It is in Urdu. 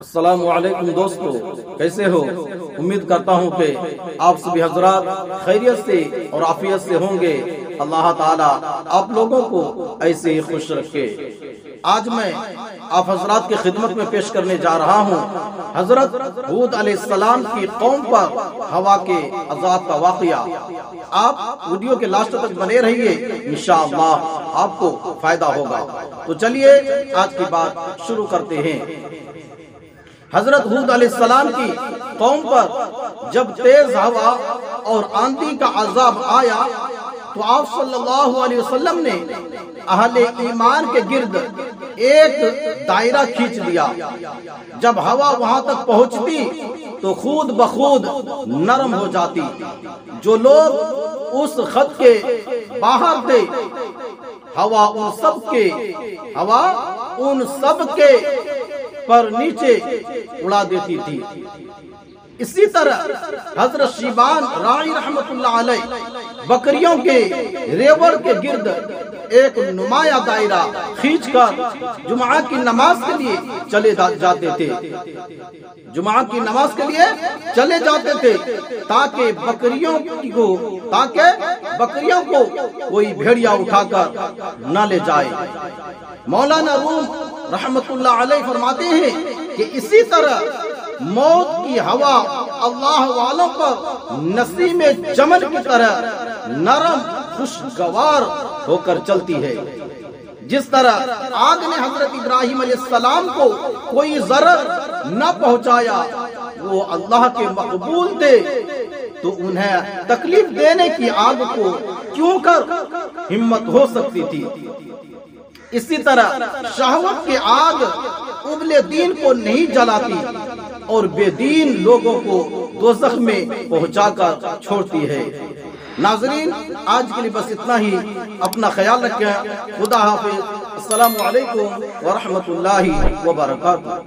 السلام علیکم دوستو، کیسے ہو؟ امید کرتا ہوں کہ آپ سبھی حضرات خیریت سے اور عافیت سے ہوں گے۔ اللہ تعالیٰ آپ لوگوں کو ایسے ہی خوش رکھے۔ آج میں آپ حضرات کی خدمت میں پیش کرنے جا رہا ہوں حضرت ہود علیہ السلام کی قوم پر ہوا کے عذاب کا واقعہ۔ آپ ویڈیو کے لاسٹ تک بنے رہیے، انشاءاللہ آپ کو فائدہ ہوگا۔ تو چلیے آج کی بات شروع کرتے ہیں۔ حضرت ہود علیہ السلام کی قوم پر جب تیز ہوا اور آندھی کا عذاب آیا تو آپ صلی اللہ علیہ وسلم نے اہل ایمان کے گرد ایک دائرہ کھینچ لیا۔ جب ہوا وہاں تک پہنچتی تو خود بخود نرم ہو جاتی۔ جو لوگ اس خط کے باہر تھے، ہوا ان سب کے پر نیچے اڑا دیتی تھی۔ اسی طرح حضرت شیبان راعی رحمت اللہ علیہ بکریوں کے ریوڑ کے گرد ایک نمایاں دائرہ کھینچ کر جمعہ کی نماز کے لیے چلے جاتے تھے۔ جمعہ کی نماز کے لیے چلے جاتے تھے تاکہ بکریوں کو کوئی بھیڑیا اٹھا کر نہ لے جائے۔ مولانا روم رحمت اللہ علیہ فرماتے ہیں کہ اسی طرح موت کی ہوا اللہ والوں پر نسیم جمل کی طرح نرم خوشگوار ہو کر چلتی ہے۔ جس طرح آگ نے حضرت ابراہیم علیہ السلام کو کوئی ضرر نہ پہنچایا، وہ اللہ کے مقبول تھے، تو انہیں تکلیف دینے کی آگ کو کیوں کر ہمت ہو سکتی تھی۔ اسی طرح شہوت کی آگ ابلے دین کو نہیں جلاتی اور بے دین لوگوں کو دوزخ میں پہنچا کر چھوڑتی ہے۔ ناظرین، آج کے لیے بس اتنا ہی۔ اپنا خیال رکھیں۔ خدا حافظ۔ السلام علیکم ورحمۃ اللہ وبرکاتہ۔